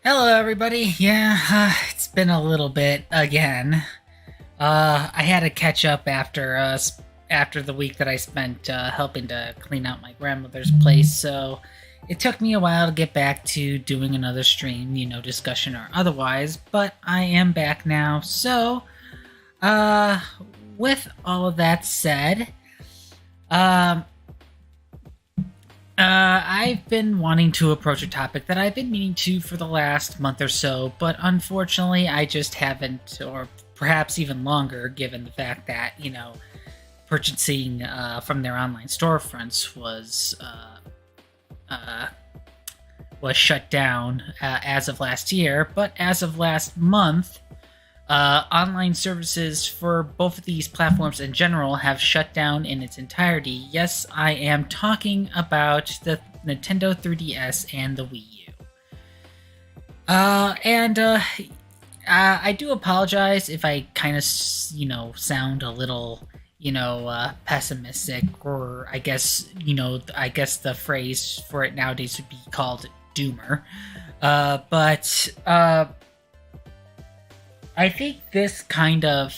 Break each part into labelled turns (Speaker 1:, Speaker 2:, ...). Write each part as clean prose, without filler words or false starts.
Speaker 1: Hello, everybody. Yeah, it's been a little bit again. I had to catch up after the week that I spent helping to clean out my grandmother's place. So it took me a while to get back to doing another stream, discussion or otherwise. But I am back now. So, uh, with all of that said, um, I've been wanting to approach a topic that I've been meaning to for the last month or so, but unfortunately, I just haven't, or perhaps even longer, given the fact that, purchasing from their online storefronts uh, was shut down as of last year. But as of last month, online services for both of these platforms in general have shut down in its entirety. Yes, I am talking about the Nintendo 3DS and the Wii U. And I do apologize if I kind of, sound a little, pessimistic, or I guess the phrase for it nowadays would be called doomer. But I think this kind of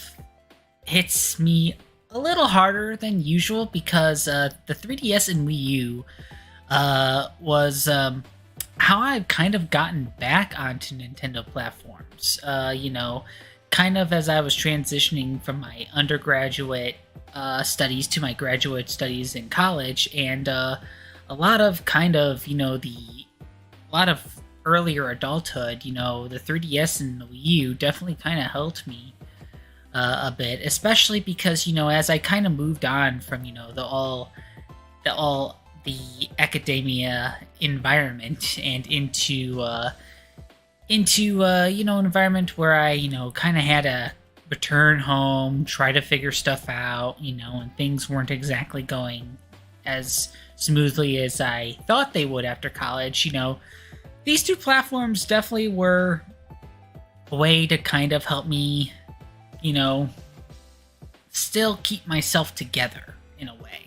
Speaker 1: hits me a little harder than usual because the 3DS and Wii U was how I've kind of gotten back onto Nintendo platforms. Kind of as I was transitioning from my undergraduate studies to my graduate studies in college, and a lot of a lot of earlier adulthood, the 3DS and the Wii U definitely kind of helped me a bit, especially because as I kind of moved on from the academia environment and into an environment where I kind of had to return home, try to figure stuff out, and things weren't exactly going as smoothly as I thought they would after college. These two platforms definitely were a way to kind of help me, still keep myself together in a way.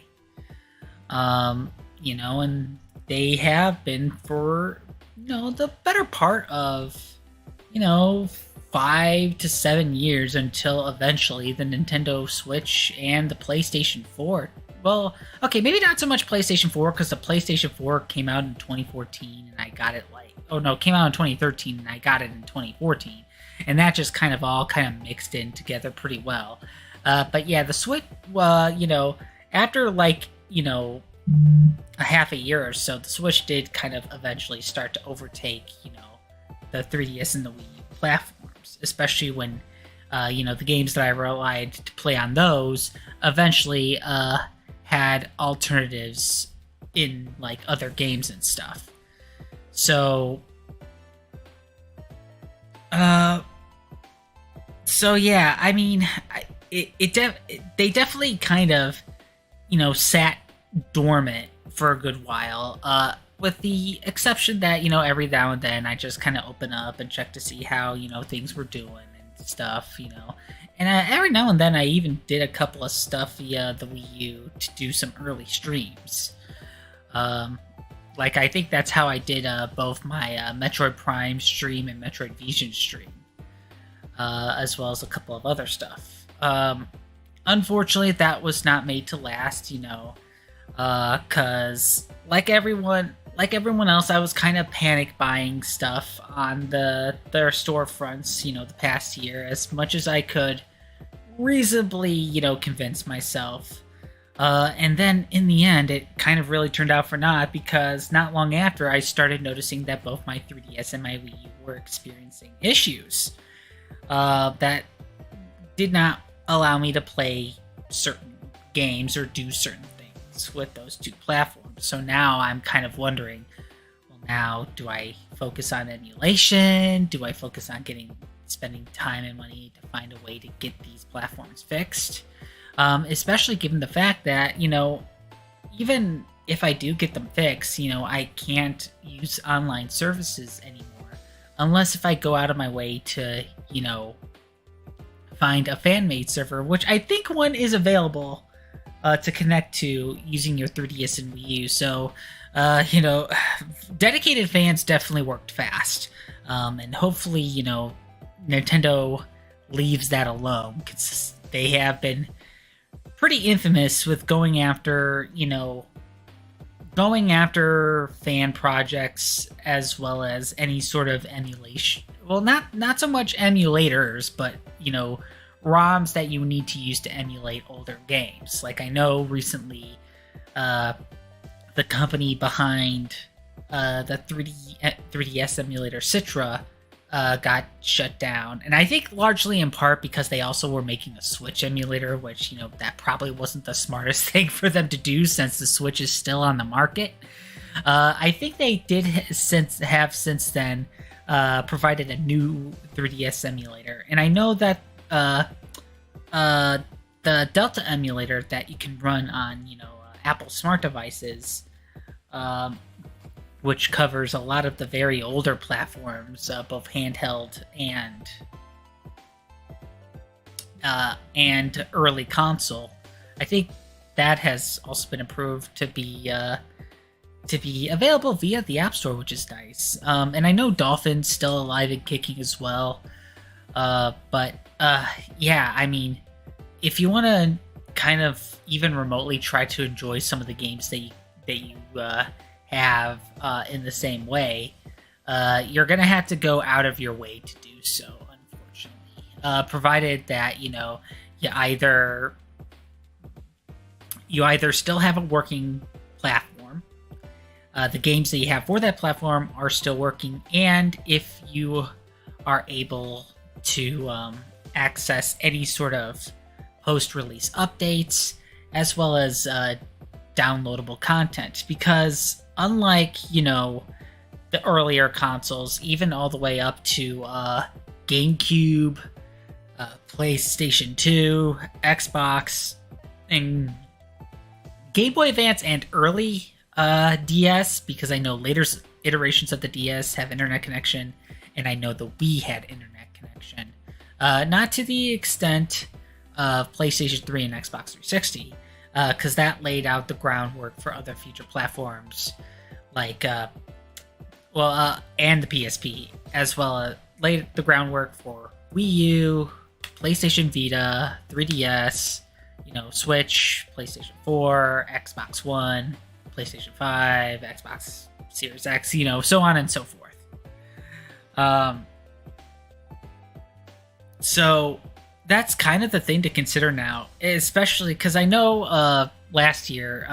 Speaker 1: And they have been for, the better part of, 5 to 7 years until eventually the Nintendo Switch and the PlayStation 4. Well, okay, maybe not so much PlayStation 4 because the PlayStation 4 came out in 2014 and I got it came out in 2013 and I got it in 2014. And that just kind of mixed in together pretty well. But yeah, the Switch, after a half a year or so, the Switch did kind of eventually start to overtake, the 3DS and the Wii U platforms, especially when, the games that I relied to play on those eventually had alternatives in other games and stuff. So yeah, I mean, they definitely kind of, sat dormant for a good while. With the exception that every now and then I just kind of open up and check to see how things were doing and stuff. And every now and then I even did a couple of stuff via the Wii U to do some early streams. I think that's how I did both my Metroid Prime stream and Metroid Fusion stream, as well as a couple of other stuff. Unfortunately, that was not made to last, because like everyone else, I was kind of panic buying stuff on their storefronts, the past year, as much as I could reasonably, convince myself. And then in the end, it kind of really turned out for naught, because not long after, I started noticing that both my 3DS and my Wii U were experiencing issues that did not allow me to play certain games or do certain things with those two platforms. So now I'm kind of wondering, well, now do I focus on emulation? Do I focus on spending time and money to find a way to get these platforms fixed? Especially given the fact that, even if I do get them fixed, I can't use online services anymore unless if I go out of my way to, find a fan-made server, which I think one is available to connect to using your 3DS and Wii U. So you know, dedicated fans definitely worked fast, and hopefully, Nintendo leaves that alone because they have been pretty infamous with going after fan projects as well as any sort of emulation. Well, not so much emulators, but ROMs that you need to use to emulate older games. Like I know recently, the company behind the 3DS emulator Citra got shut down, and I think largely in part because they also were making a Switch emulator, which that probably wasn't the smartest thing for them to do since the Switch is still on the market. I think they did since then provided a new 3DS emulator, and I know that the Delta emulator that you can run on Apple smart devices, which covers a lot of the very older platforms, both handheld and early console. I think that has also been approved to be available via the App Store, which is nice. And I know Dolphin's still alive and kicking as well. But yeah, I mean, if you want to kind of even remotely try to enjoy some of the games that you have in the same way, you're gonna have to go out of your way to do so, unfortunately. Provided that you either still have a working platform, the games that you have for that platform are still working, and if you are able to access any sort of post-release updates as well as downloadable content, because unlike the earlier consoles, even all the way up to GameCube, PlayStation 2, Xbox, and Game Boy Advance, and early DS, because I know later iterations of the DS have internet connection, and I know the Wii had internet connection. Not to the extent of PlayStation 3 and Xbox 360, because that laid out the groundwork for other future platforms, like, and the PSP, as well as laid the groundwork for Wii U, PlayStation Vita, 3DS, Switch, PlayStation 4, Xbox One, PlayStation 5, Xbox Series X, so on and so forth. So that's kind of the thing to consider now, especially because I know last year,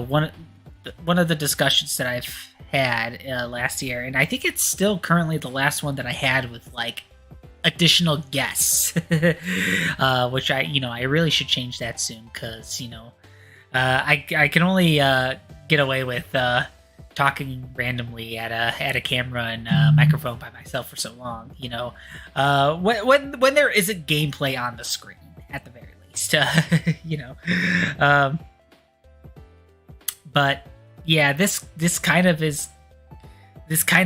Speaker 1: one of the discussions that I've had last year, and I think it's still currently the last one that I had with like additional guests, which I really should change that soon, because I can only get away with talking randomly at a camera and microphone by myself for so long. When there isn't gameplay on the screen, at the very least. But yeah, this kind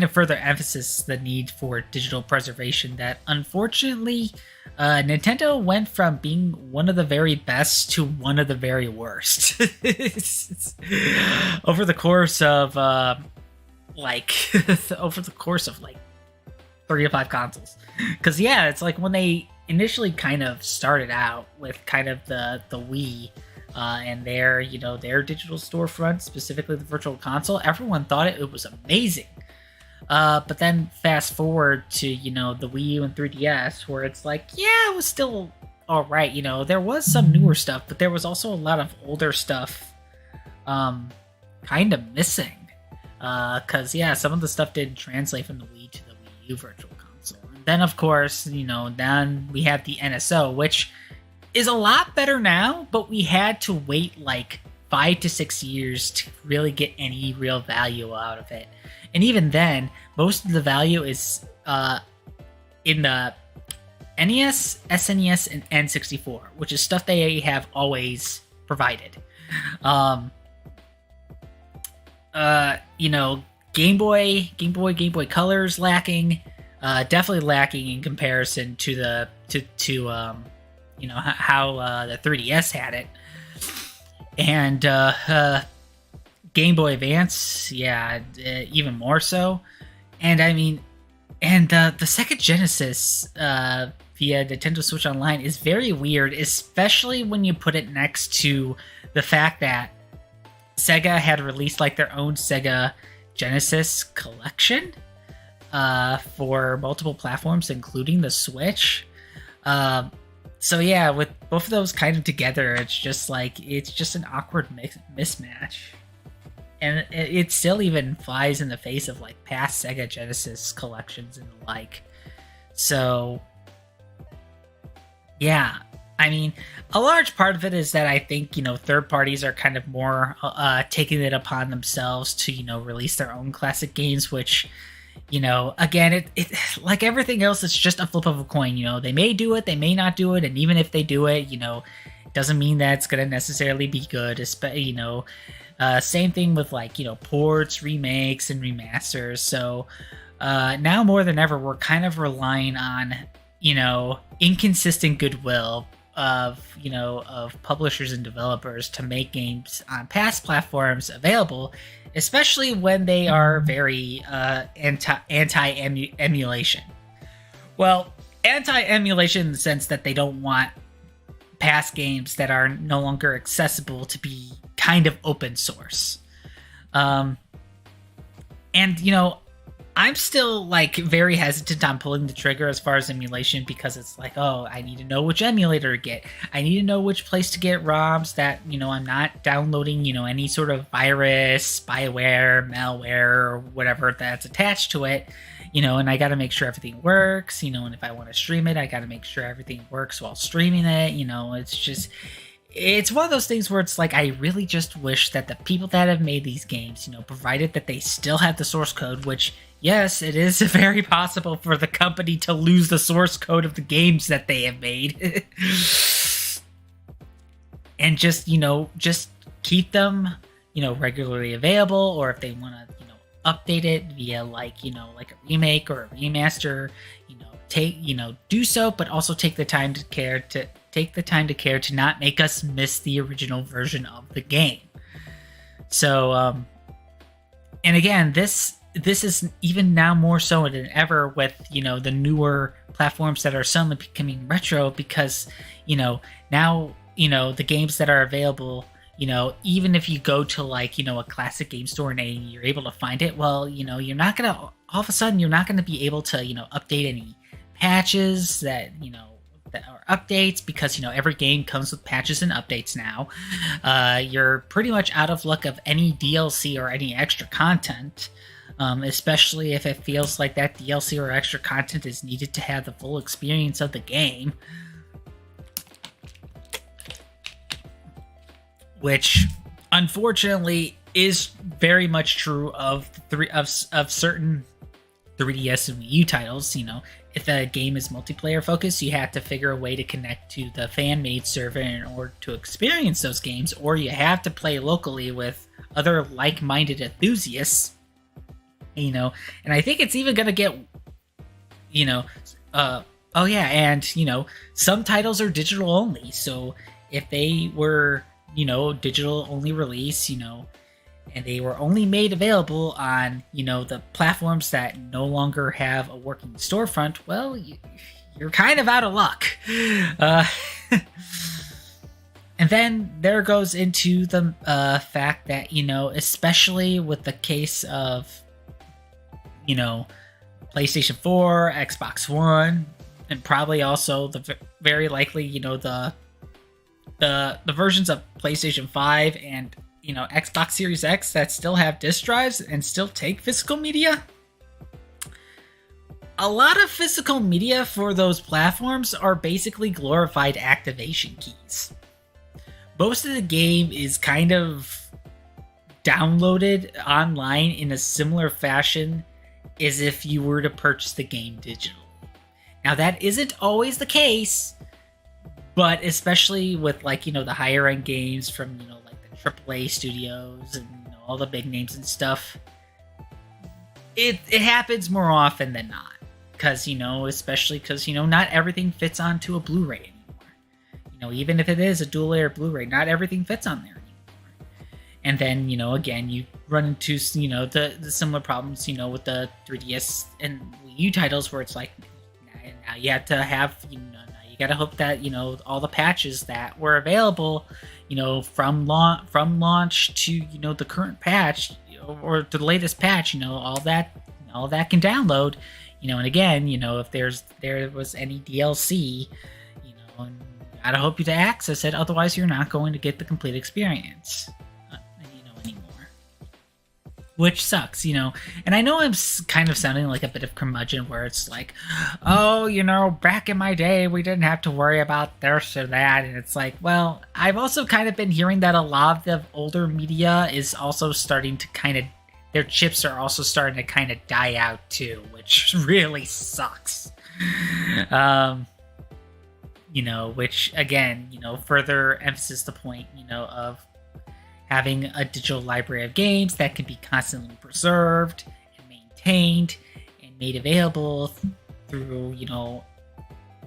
Speaker 1: of further emphasis the need for digital preservation that unfortunately Nintendo went from being one of the very best to one of the very worst. Over the course of like 3 to 5 consoles. Because yeah, it's like when they initially kind of started out with kind of the Wii and their digital storefront, specifically the Virtual Console, everyone thought it was amazing. But then fast forward to the Wii U and 3DS, where it's like, yeah, it was still all right. There was some newer stuff, but there was also a lot of older stuff kind of missing. Because yeah, some of the stuff didn't translate from the Wii to the Wii U Virtual Console. And then of course, then we have the NSO, which is a lot better now, but we had to wait like 5 to 6 years to really get any real value out of it. And even then, most of the value is in the NES, SNES, and N64, which is stuff they have always provided. Game Boy Color's lacking, definitely lacking in comparison to how the 3DS had it. And Game Boy Advance, yeah, even more so. And I mean, and the Sega Genesis via Nintendo Switch Online is very weird, especially when you put it next to the fact that Sega had released like their own Sega Genesis collection for multiple platforms, including the Switch. So yeah, with both of those kind of together, it's just an awkward mismatch. And it still even flies in the face of like past Sega Genesis collections and the like. So yeah, I mean, a large part of it is that I think, third parties are kind of more taking it upon themselves to, release their own classic games, which, again, it like everything else, it's just a flip of a coin. They may do it, they may not do it. And even if they do it, it doesn't mean that it's going to necessarily be good. Same thing with like, ports, remakes, and remasters. So now more than ever, we're kind of relying on, inconsistent goodwill of publishers and developers to make games on past platforms available, especially when they are very anti-emulation. Well, anti-emulation in the sense that they don't want past games that are no longer accessible to be kind of open source. And I'm still like very hesitant on pulling the trigger as far as emulation, because it's like, oh, I need to know which emulator to get. I need to know which place to get ROMs that, I'm not downloading, any sort of virus, spyware, malware, or whatever that's attached to it, and I got to make sure everything works, and if I want to stream it, I got to make sure everything works while streaming it. It's one of those things where it's like, I really just wish that the people that have made these games, provided that they still have the source code, which, yes, it is very possible for the company to lose the source code of the games that they have made. And just keep them, regularly available, or if they want to, update it via like a remake or a remaster, do so, but also take the time to care to not make us miss the original version of the game. So, and again, this is even now more so than ever with, the newer platforms that are suddenly becoming retro, because, now, the games that are available, even if you go to like, a classic game store and you're able to find it, well, you're not going to, all of a sudden, you're not going to be able to, update any patches that, that are updates, because every game comes with patches and updates now. You're pretty much out of luck of any DLC or any extra content, especially if it feels like that DLC or extra content is needed to have the full experience of the game, which unfortunately is very much true of certain 3DS and Wii U titles. If a game is multiplayer focused, you have to figure a way to connect to the fan-made server in order to experience those games, or you have to play locally with other like-minded enthusiasts. And I think it's even gonna get, some titles are digital only. So if they were, digital only release, and they were only made available on, the platforms that no longer have a working storefront, well, you're kind of out of luck. And then there goes into the fact that, especially with the case of, PlayStation 4, Xbox One, and probably also very likely, the versions of PlayStation 5 and Xbox Series X that still have disk drives and still take physical media. A lot of physical media for those platforms are basically glorified activation keys. Most of the game is kind of downloaded online in a similar fashion as if you were to purchase the game digitally. Now, that isn't always the case, but especially with the higher end games from AAA studios and all the big names and stuff, it happens more often than not, because especially because not everything fits onto a Blu-ray anymore. Even if it is a dual layer Blu-ray, not everything fits on there anymore. And then, again, you run into, the similar problems, with the 3DS and Wii U titles where it's like, now you have to have, now you got to hope that, all the patches that were available, from launch to, the current patch or the latest patch, all that can download, and again, if there was any DLC, and you gotta hope you to access it, otherwise you're not going to get the complete experience, anymore. Which sucks, and I know I'm kind of sounding like a bit of curmudgeon where it's like, oh, back in my day, we didn't have to worry about this or that, and it's like, well, I've also kind of been hearing that a lot of the older media is also starting to kind of, their chips are also starting to kind of die out too, which really sucks. Which again, further emphasis the point, of having a digital library of games that can be constantly preserved and maintained and made available through, all,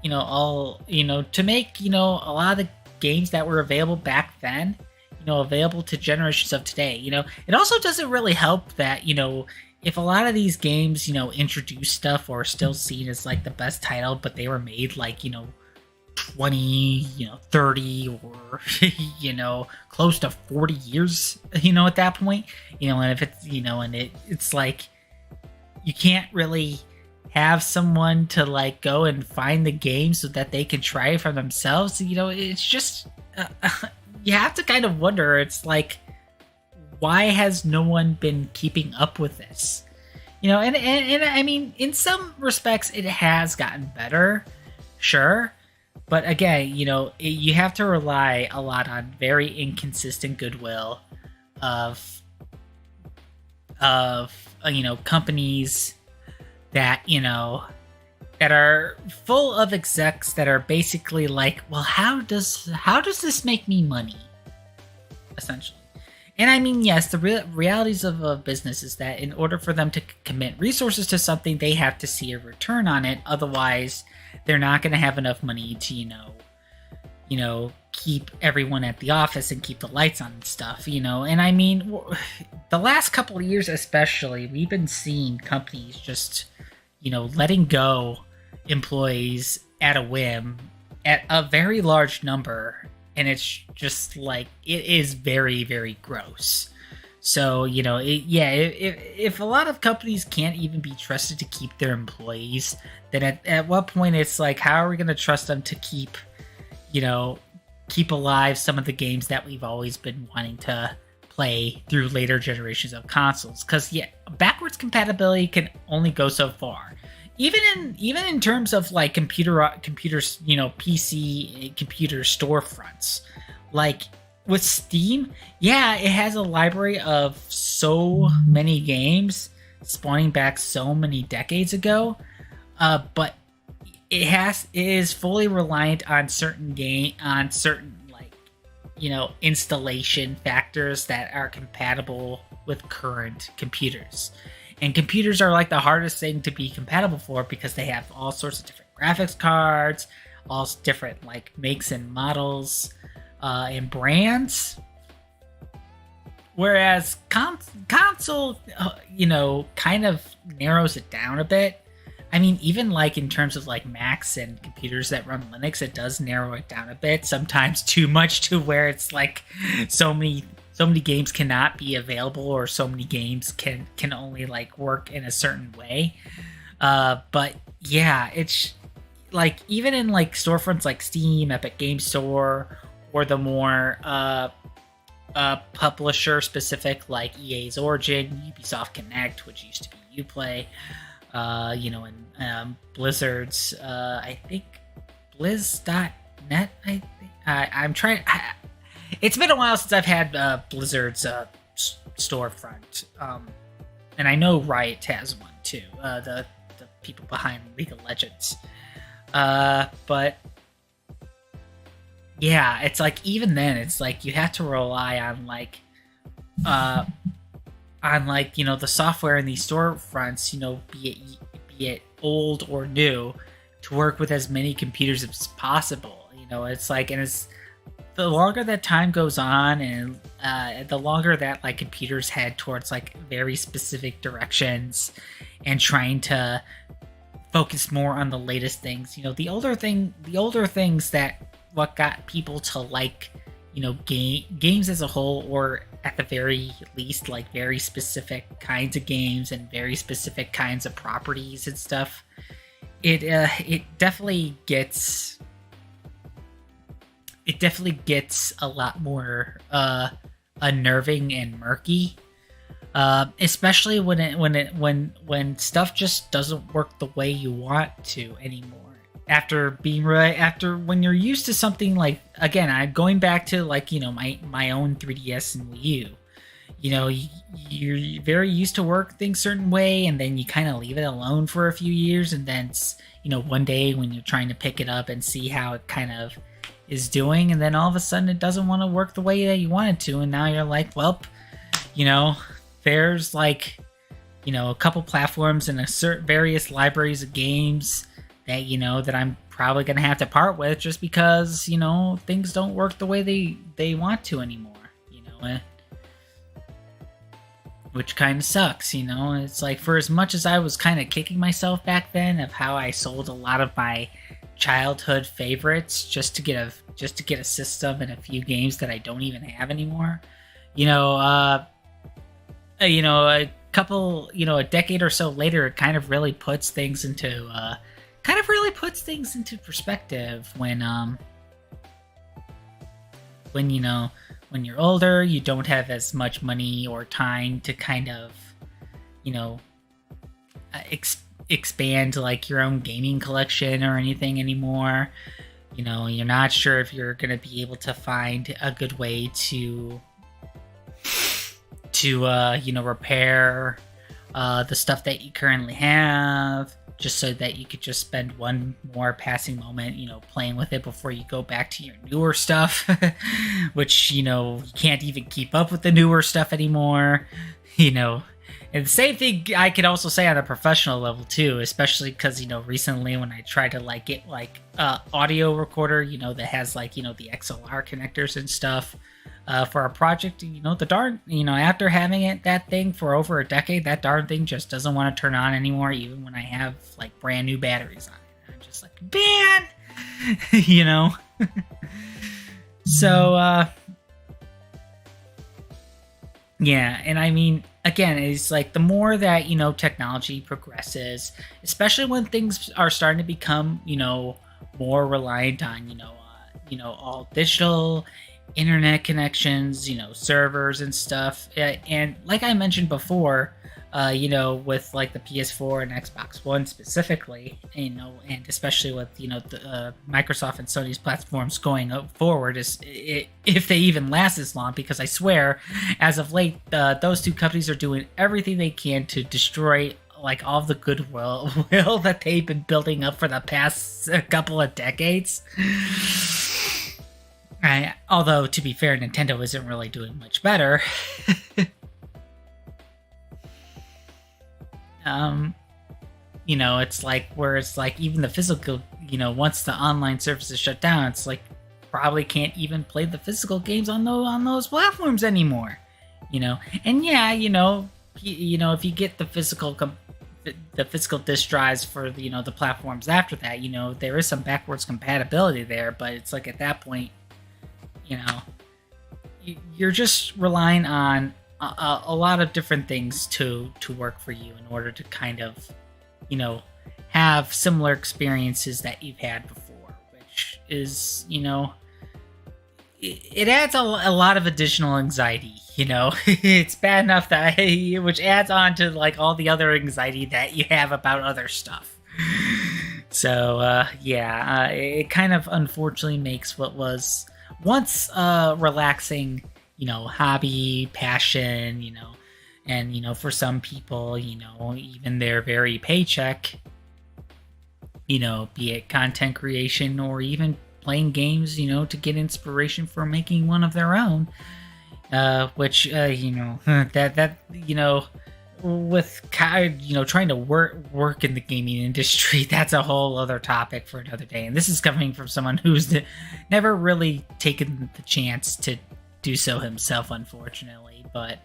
Speaker 1: to make, a lot of the games that were available back then, available to generations of today. It also doesn't really help that, if a lot of these games, introduce stuff or are still seen as like the best title, but they were made like, 20, 30 or, close to 40 years, at that point, and if it's, and it's like, you can't really have someone to like go and find the game so that they can try it for themselves. It's just, you have to kind of wonder, it's like, why has no one been keeping up with this? And I mean, in some respects, it has gotten better, sure. But again, you have to rely a lot on very inconsistent goodwill of companies that, that are full of execs that are basically like, well, how does this make me money? Essentially. And I mean, yes, the realities of a business is that in order for them to commit resources to something, they have to see a return on it. Otherwise, they're not going to have enough money to, keep everyone at the office and keep the lights on and stuff, And I mean, the last couple of years especially, we've been seeing companies just, letting go employees at a whim at a very large number. And it's just like, it is very, very gross. So, if a lot of companies can't even be trusted to keep their employees, then at what point it's like, how are we going to trust them to keep alive some of the games that we've always been wanting to play through later generations of consoles? Because, backwards compatibility can only go so far. Even in terms of like computers, PC computer storefronts, like with Steam, it has a library of so many games spawning back so many decades ago, but it is fully reliant on certain installation factors that are compatible with current computers. And computers are like the hardest thing to be compatible for because they have all sorts of different graphics cards, all different like makes and models and brands. Whereas console, kind of narrows it down a bit. I mean, even like in terms of like Macs and computers that run Linux, it does narrow it down a bit. Sometimes too much to where it's like so many games cannot be available, or so many games can only like work in a certain way. But it's like even in like storefronts like Steam, Epic Game Store, or the more publisher specific like EA's Origin, Ubisoft Connect, which used to be Uplay, and Blizzard's I think Blizz.net. I'm trying. It's been a while since I've had Blizzard's storefront, and I know Riot has one too. The people behind League of Legends, but it's like even then, it's like you have to rely on the software in these storefronts, be it old or new, to work with as many computers as possible. It's like, and the longer that time goes on, and the longer that like computers head towards like very specific directions and trying to focus more on the latest things, the older things that what got people to like, games as a whole, or at the very least like very specific kinds of games and very specific kinds of properties and stuff, it definitely gets a lot more unnerving and murky, especially when stuff just doesn't work the way you want to anymore. After when you're used to something like, again, I'm going back to like, my own 3DS and Wii U. You're very used to work things certain way, and then you kind of leave it alone for a few years, and then one day when you're trying to pick it up and see how it kind of is doing, and then all of a sudden it doesn't want to work the way that you want it to, and now you're like, well, there's like, a couple platforms and various libraries of games that that I'm probably gonna have to part with just because things don't work the way they want to anymore. Which kind of sucks. It's like, for as much as I was kind of kicking myself back then of how I sold a lot of my childhood favorites just to get a system and a few games that I don't even have anymore. A a decade or so later, it kind of really puts things into perspective when you're older, you don't have as much money or time to kind of expand like your own gaming collection or anything anymore. You're not sure if you're going to be able to find a good way to repair the stuff that you currently have, just so that you could just spend one more passing moment, playing with it before you go back to your newer stuff, which, you can't even keep up with the newer stuff anymore, And the same thing I could also say on a professional level too, especially because, recently when I tried to like get like audio recorder, that has like, the XLR connectors and stuff for our project, the darn, after having that thing for over a decade, that darn thing just doesn't want to turn on anymore, even when I have like brand new batteries on it. I'm just like, man, So, yeah, and I mean, again, it's like the more that, technology progresses, especially when things are starting to become, more reliant on, all digital internet connections, servers and stuff. And like I mentioned before, with like the PS4 and Xbox One specifically, and especially with, the Microsoft and Sony's platforms going forward, if they even last as long, because I swear, as of late, those two companies are doing everything they can to destroy like all the goodwill that they've been building up for the past couple of decades. Although, to be fair, Nintendo isn't really doing much better. It's like, where it's like even the physical, once the online services shut down, it's like probably can't even play the physical games on those platforms anymore. And yeah, if you get the physical disc drives for the platforms after that, there is some backwards compatibility there, but it's like at that point, you're just relying on a lot of different things to work for you in order to kind of, have similar experiences that you've had before, which is, it adds a lot of additional anxiety, It's bad enough that, which adds on to like all the other anxiety that you have about other stuff. So, it kind of unfortunately makes what was once relaxing, hobby, passion, and, for some people, even their very paycheck, be it content creation or even playing games, to get inspiration for making one of their own, which, that with trying to work in the gaming industry, that's a whole other topic for another day. And this is coming from someone who's never really taken the chance to do so himself, unfortunately. But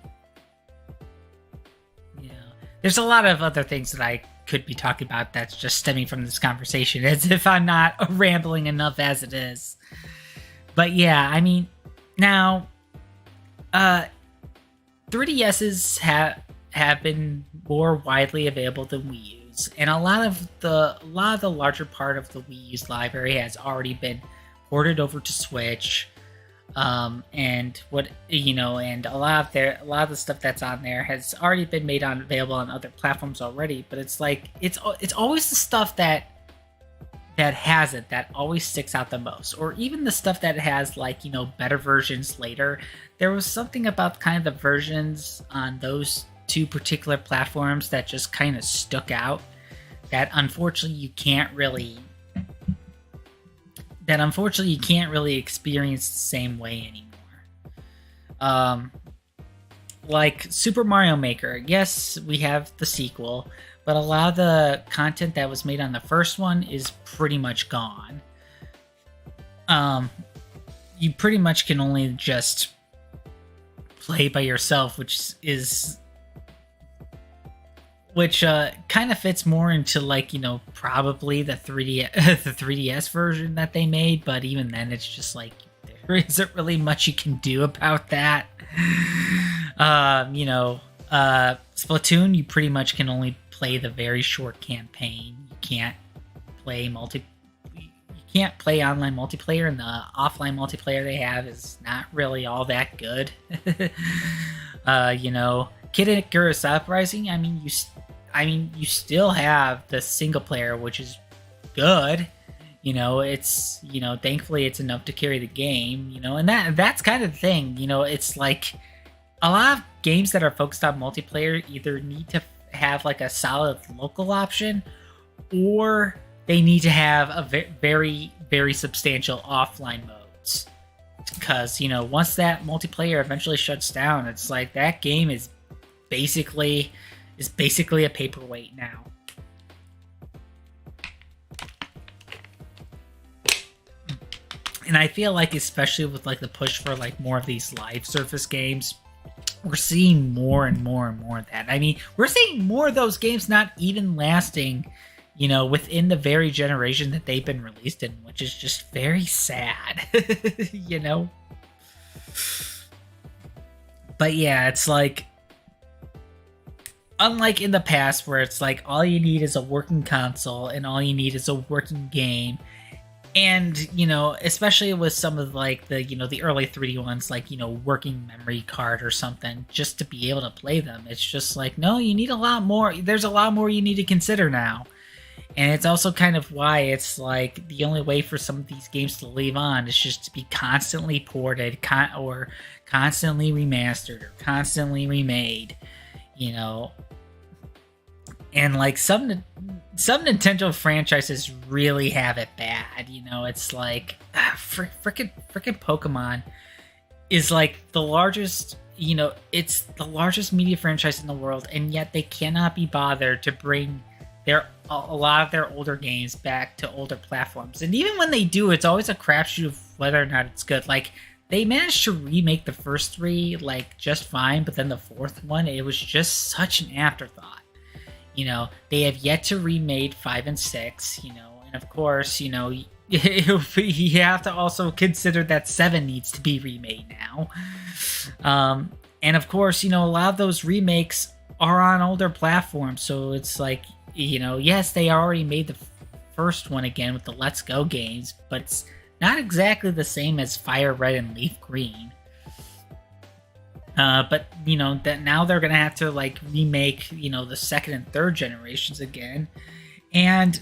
Speaker 1: there's a lot of other things that I could be talking about that's just stemming from this conversation, as if I'm not rambling enough as it is. But yeah, I mean, now 3DSs have been more widely available than Wii U's, and a lot of the larger part of the Wii U's library has already been ported over to Switch. And a lot of the stuff that's on there has already been available on other platforms already. But it's like it's always the stuff that has it that always sticks out the most, or even the stuff that has better versions later. There was something about kind of the versions on those two particular platforms that just kind of stuck out, that unfortunately you can't really experience the same way anymore. Like Super Mario Maker, yes, we have the sequel, but a lot of the content that was made on the first one is pretty much gone. You pretty much can only just play by yourself, which kind of fits more into probably the 3DS version that they made, but even then it's just like there isn't really much you can do about that. Splatoon, you pretty much can only play the very short campaign. You can't play online multiplayer, and the offline multiplayer they have is not really all that good. Kid Icarus Uprising, you still have the single player, which is good. It's thankfully it's enough to carry the game. And that's kind of the thing. It's like a lot of games that are focused on multiplayer either need to have like a solid local option, or they need to have a very, very substantial offline modes. Because once that multiplayer eventually shuts down, it's like that game is basically a paperweight now. And I feel like, especially with the push for more of these live service games, we're seeing more and more and more of that. We're seeing more of those games not even lasting, within the very generation that they've been released in, which is just very sad. But yeah, it's like, unlike in the past where it's like all you need is a working console and all you need is a working game, and especially with some of the early 3D ones, working memory card or something just to be able to play them, it's just like, no, you need a lot more. There's a lot more you need to consider now. And it's also kind of why it's like the only way for some of these games to live on is just to be constantly ported or constantly remastered or constantly remade. And some Nintendo franchises really have it bad. It's like frickin' Pokemon is like the largest. It's the largest media franchise in the world, and yet they cannot be bothered to bring a lot of their older games back to older platforms. And even when they do, it's always a crapshoot of whether or not it's good. They managed to remake the first three just fine, but then the fourth one, it was just such an afterthought. They have yet to remake 5 and 6, and of course, you have to also consider that 7 needs to be remade now. And of course, a lot of those remakes are on older platforms, so it's like, yes, they already made the first one again with the Let's Go games, but it's not exactly the same as Fire Red and Leaf Green. But that now they're gonna have to remake the second and third generations again, and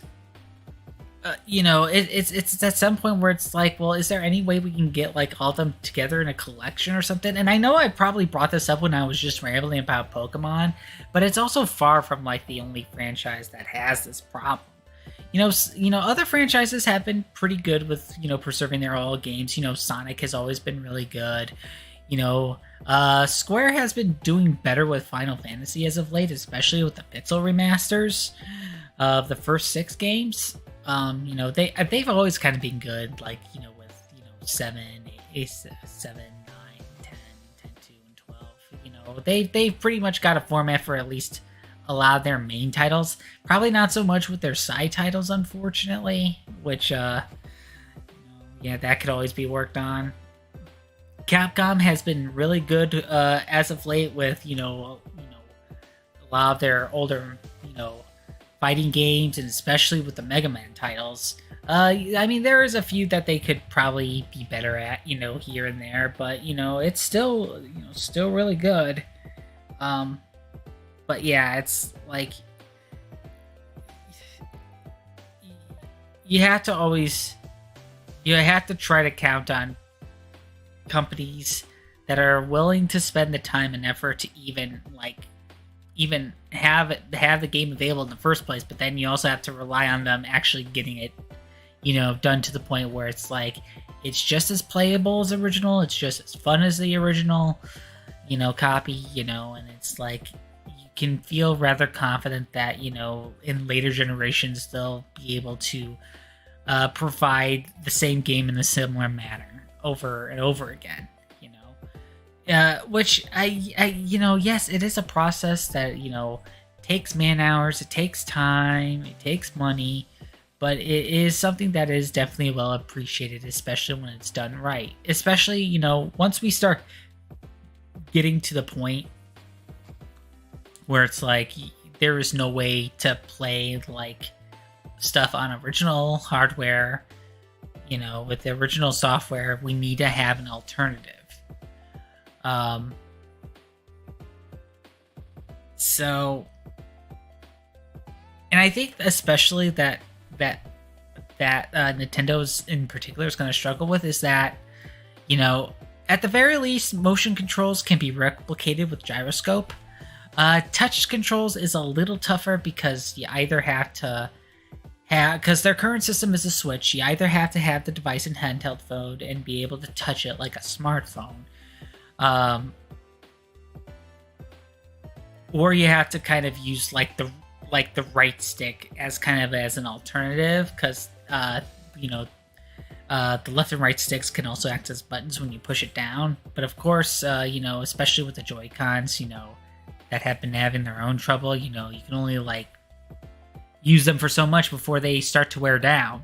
Speaker 1: it's at some point where it's like, well, is there any way we can get all of them together in a collection or something? And I know I probably brought this up when I was just rambling about Pokemon, but it's also far from the only franchise that has this problem. Other franchises have been pretty good with preserving their old games. Sonic has always been really good. Square has been doing better with Final Fantasy as of late, especially with the Pixel remasters of the first 6 games. They've always kind of been good, like with 7, 9, 10, 10, 2, and 12. They've pretty much got a format for at least a lot of their main titles. Probably not so much with their side titles, unfortunately, which yeah, that could always be worked on. Capcom has been really good as of late with a lot of their older fighting games, and especially with the Mega Man titles. I mean, there is a few that they could probably be better at, here and there, but it's still really good. But yeah, it's like you have to try to count on companies that are willing to spend the time and effort to even have the game available in the first place, but then you also have to rely on them actually getting it done to the point where it's like it's just as playable as the original, it's just as fun as the original copy, and it's like you can feel rather confident that in later generations they'll be able to provide the same game in a similar manner over and over again, which yes, it is a process that takes man hours, it takes time, it takes money, but it is something that is definitely well appreciated, especially when it's done right. Especially once we start getting to the point where it's like there is no way to play like stuff on original hardware. With the original software, we need to have an alternative. And I think especially that Nintendo's in particular is going to struggle with is that, at the very least, motion controls can be replicated with gyroscope. Touch controls is a little tougher because you either have to because their current system is a Switch, you either have to have the device in handheld mode and be able to touch it like a smartphone, or you have to kind of use like the right stick as kind of as an alternative, because the left and right sticks can also act as buttons when you push it down. But of course, especially with the Joy-Cons, that have been having their own trouble, you can only use them for so much before they start to wear down.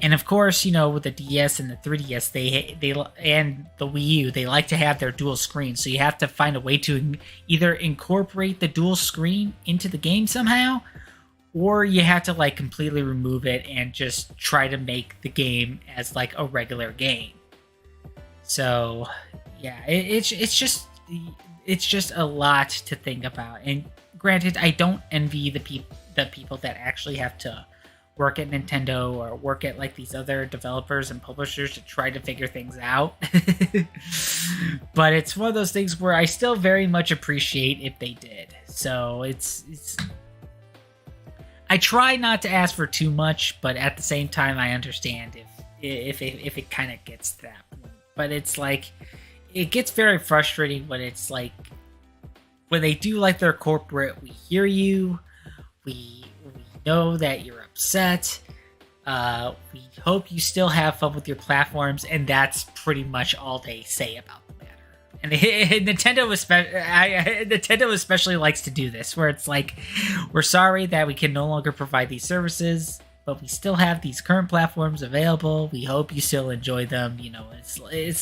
Speaker 1: And of course, with the DS and the 3DS, they and the Wii U, they like to have their dual screen. So you have to find a way to either incorporate the dual screen into the game somehow, or you have to completely remove it and just try to make the game as a regular game. So yeah, it's just a lot to think about. And granted, I don't envy the people that actually have to work at Nintendo or work at these other developers and publishers to try to figure things out. But it's one of those things where I still very much appreciate if they did. So it's I try not to ask for too much, but at the same time I understand if it kind of gets to that point. But it's it gets very frustrating when it's when they do their corporate, we hear you, we know that you're upset, we hope you still have fun with your platforms, and that's pretty much all they say about the matter. And Nintendo especially likes to do this, where it's we're sorry that we can no longer provide these services, but we still have these current platforms available. We hope you still enjoy them. It's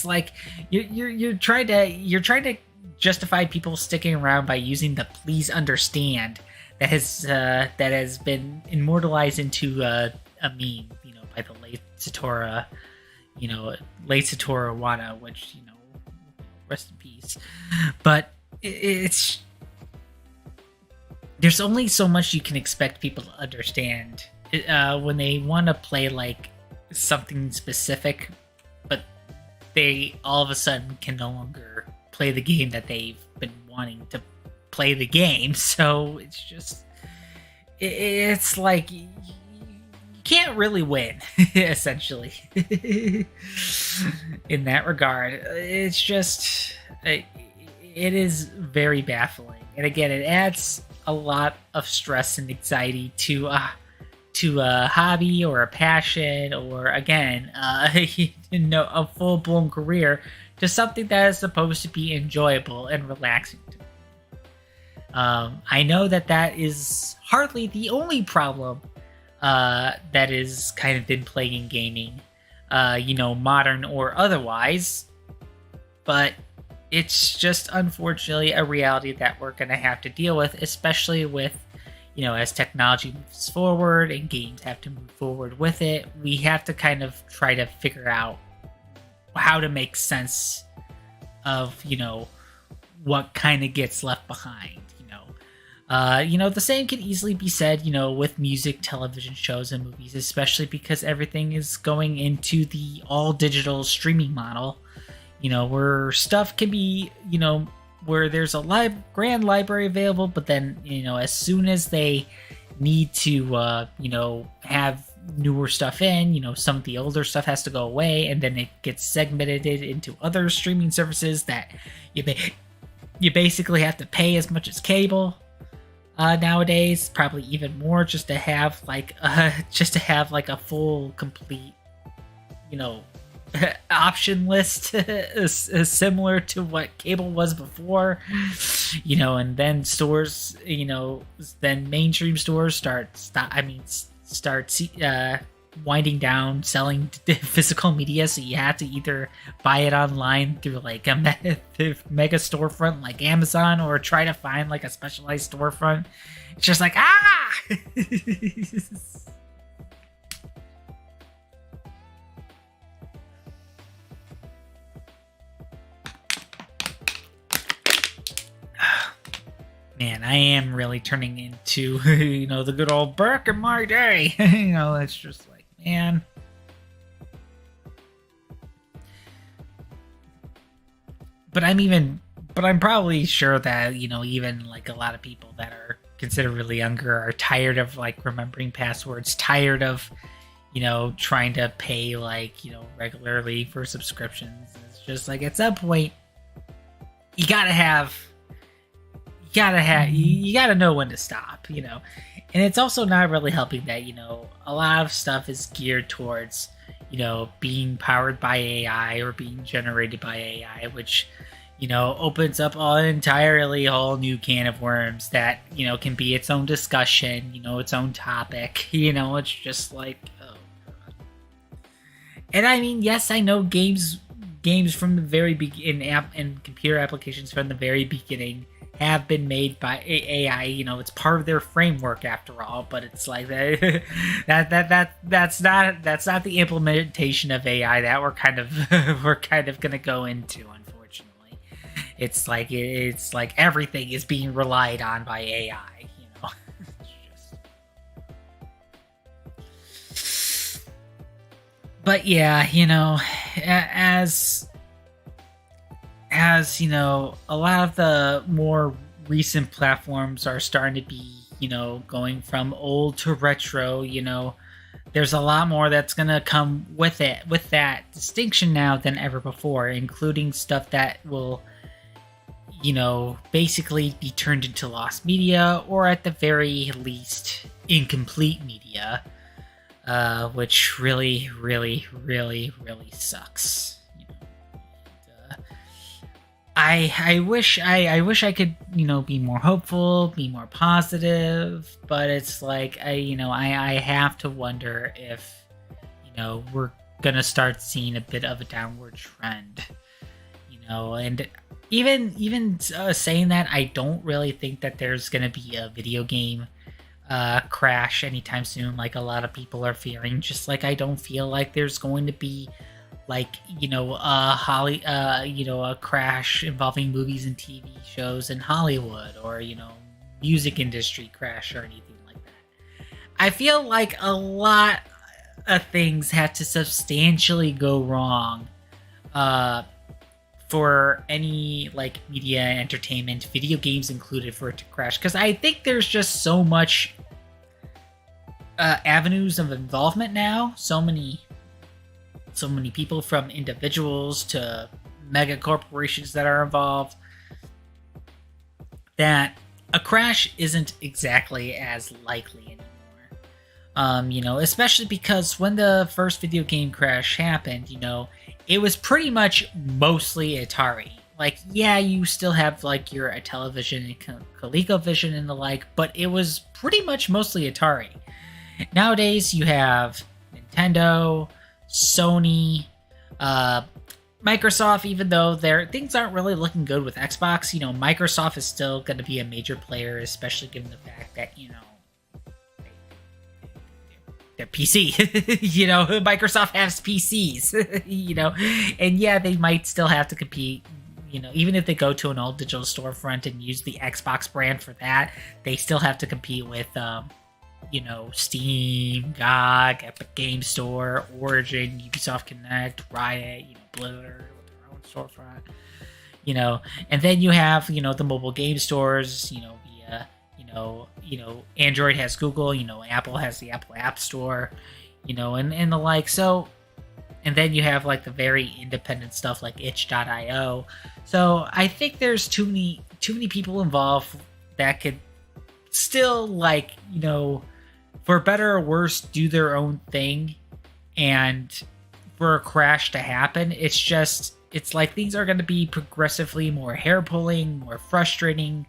Speaker 1: you're trying to justify people sticking around by using the "please understand" that has been immortalized into a meme, by the late Satoru Iwata, which rest in peace. But it's there's only so much you can expect people to understand when they want to play something specific, but they all of a sudden can no longer play the game that they've been wanting to play the game. So it's just you can't really win, essentially. In that regard, it's just it is very baffling, and again, it adds a lot of stress and anxiety to a hobby or a passion, or again, a full-blown career, to something that is supposed to be enjoyable and relaxing to me. I know that is hardly the only problem that is kind of been plaguing gaming, modern or otherwise, but it's just unfortunately a reality that we're going to have to deal with, especially with, as technology moves forward and games have to move forward with it. We have to kind of try to figure out how to make sense of, what kind of gets left behind. The same can easily be said, with music, television shows, and movies, especially because everything is going into the all digital streaming model, where stuff can be, where there's a grand library available, but then, as soon as they need to, have newer stuff in, some of the older stuff has to go away, and then it gets segmented into other streaming services that you basically have to pay as much as cable. Nowadays, probably even more, just to have like a full, complete, option list, similar to what cable was before, and then stores, then mainstream stores start winding down selling physical media, so you have to either buy it online through like a mega storefront like Amazon, or try to find like a specialized storefront. It's just like Man, I am really turning into, the good old Burke in my day. It's just like, man. But I'm probably sure that, even like a lot of people that are considerably younger are tired of like remembering passwords, tired of, trying to pay like, regularly for subscriptions. It's just like, at some point, you gotta know when to stop, and it's also not really helping that, a lot of stuff is geared towards, being powered by AI or being generated by AI, which, opens up an entirely whole new can of worms that, can be its own discussion, its own topic, it's just like, oh God. And I mean, yes, I know games from the very beginning, and computer applications from the very beginning have been made by AI. It's part of their framework after all, but it's like that's not the implementation of AI that we're kind of gonna go into, unfortunately. It's like everything is being relied on by AI, But yeah, as a lot of the more recent platforms are starting to be, going from old to retro, there's a lot more that's gonna come with that distinction now than ever before, including stuff that will, basically be turned into lost media, or at the very least incomplete media, which really, really, really, really sucks. I wish I could, be more hopeful, be more positive, but it's like I have to wonder if, we're gonna start seeing a bit of a downward trend, and even saying that, I don't really think that there's gonna be a video game crash anytime soon, like a lot of people are fearing. Just like I don't feel like there's going to be like, a crash involving movies and TV shows in Hollywood, or, music industry crash or anything like that. I feel like a lot of things have to substantially go wrong for any like media, entertainment, video games included, for it to crash. Because I think there's just so much avenues of involvement now. So many people, from individuals to mega corporations that are involved, that a crash isn't exactly as likely anymore. Especially because when the first video game crash happened, it was pretty much mostly Atari. Like, yeah, you still have like your Television and ColecoVision and the like, but it was pretty much mostly Atari. Nowadays, you have Nintendo, Sony, Microsoft. Even though things aren't really looking good with Xbox, Microsoft is still going to be a major player, especially given the fact that their PC. Microsoft has PCs. And yeah, they might still have to compete. Even if they go to an old digital storefront and use the Xbox brand for that, they still have to compete with Steam, GOG, Epic Game Store, Origin, Ubisoft Connect, Riot, Blizzard with their own storefront, and then you have, the mobile game stores, via, Android has Google, Apple has the Apple App Store, and the like. So, and then you have like the very independent stuff like itch.io. So I think there's too many people involved that could still, like, for better or worse, do their own thing. And for a crash to happen, it's like things are going to be progressively more hair-pulling, more frustrating,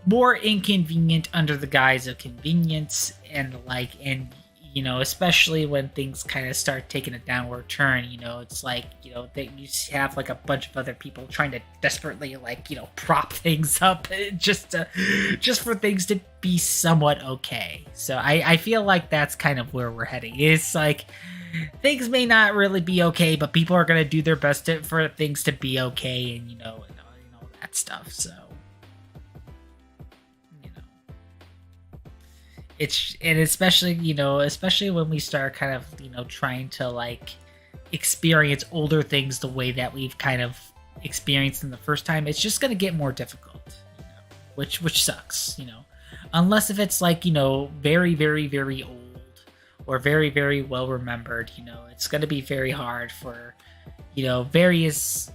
Speaker 1: more inconvenient under the guise of convenience, and especially when things kind of start taking a downward turn, it's like, that you have like a bunch of other people trying to desperately, like, prop things up just for things to be somewhat okay. So I feel like that's kind of where we're heading. It's like things may not really be okay, but people are going to do their best for things to be okay, and all that stuff. So especially when we start kind of trying to like experience older things the way that we've kind of experienced them the first time, it's just going to get more difficult, which sucks, unless if it's like very, very, very old or very, very well remembered. It's going to be very hard for various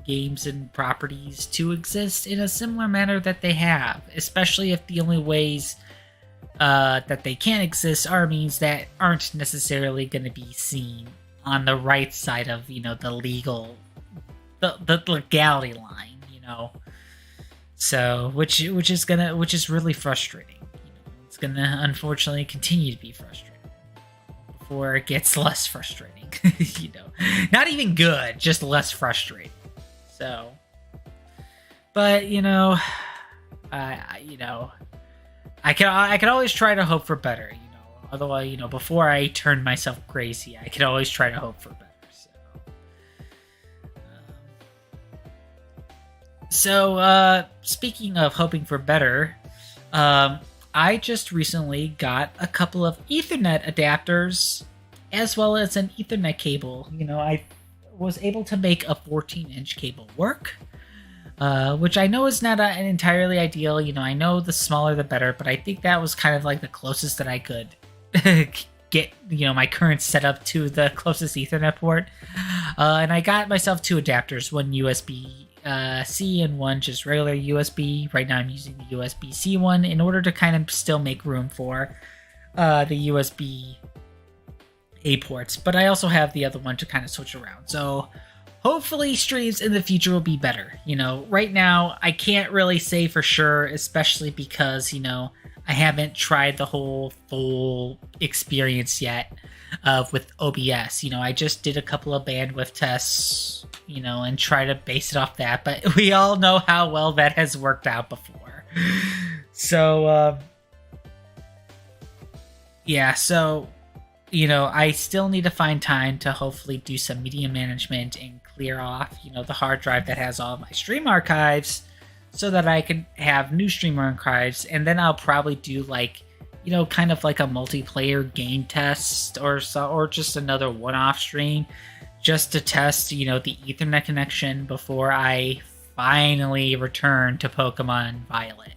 Speaker 1: games and properties to exist in a similar manner that they have, especially if the only ways that they can exist are means that aren't necessarily going to be seen on the right side of the legality line, so which is really frustrating. It's gonna unfortunately continue to be frustrating before it gets less frustrating. Not even good, just less frustrating. So, but I can always try to hope for better, Otherwise, before I turn myself crazy, I can always try to hope for better. So, speaking of hoping for better, I just recently got a couple of Ethernet adapters, as well as an Ethernet cable. I was able to make a 14-inch cable work. Which I know is not an entirely ideal. I know the smaller the better, but I think that was kind of like the closest that I could get, my current setup to the closest Ethernet port. And I got myself two adapters, one USB-C and one just regular USB. Right now I'm using the USB-C one in order to kind of still make room for the USB-A ports. But I also have the other one to kind of switch around. So hopefully streams in the future will be better. Right now I can't really say for sure, especially because, I haven't tried the whole full experience yet with OBS. I just did a couple of bandwidth tests, and try to base it off that, but we all know how well that has worked out before. So, yeah, so, I still need to find time to hopefully do some media management and clear off, the hard drive that has all of my stream archives so that I can have new stream archives, and then I'll probably do like, kind of like a multiplayer game test or just another one-off stream just to test, the Ethernet connection before I finally return to Pokemon Violet.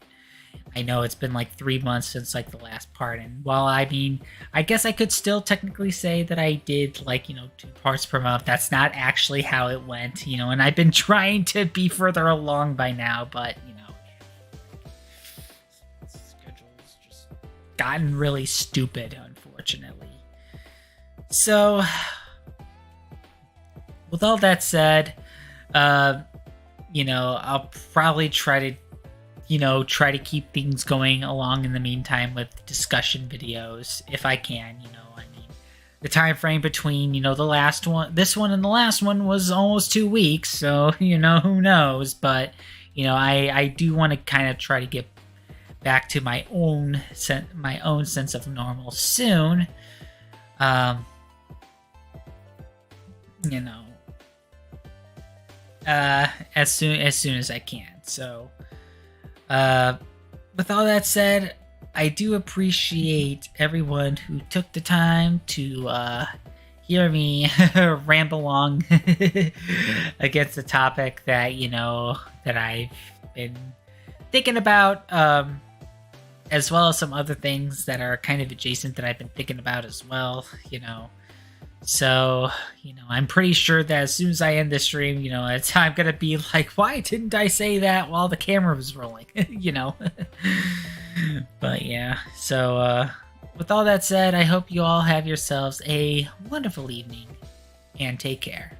Speaker 1: I know it's been like 3 months since like the last part, and while I mean, I guess I could still technically say that I did like 2 parts per month. That's not actually how it went, and I've been trying to be further along by now, but schedule's just gotten really stupid, unfortunately. So, with all that said, I'll probably try to keep things going along in the meantime with discussion videos if I can. I mean, the time frame between this one and the last one was almost 2 weeks, so who knows? But I do want to kind of try to get back to my own sense of normal soon. As soon as I can. So. With all that said, I do appreciate everyone who took the time to hear me ramble on against the topic that that I've been thinking about, as well as some other things that are kind of adjacent that I've been thinking about as well. So, I'm pretty sure that as soon as I end the stream, I'm gonna be like, why didn't I say that while the camera was rolling? But yeah, so with all that said, I hope you all have yourselves a wonderful evening, and take care.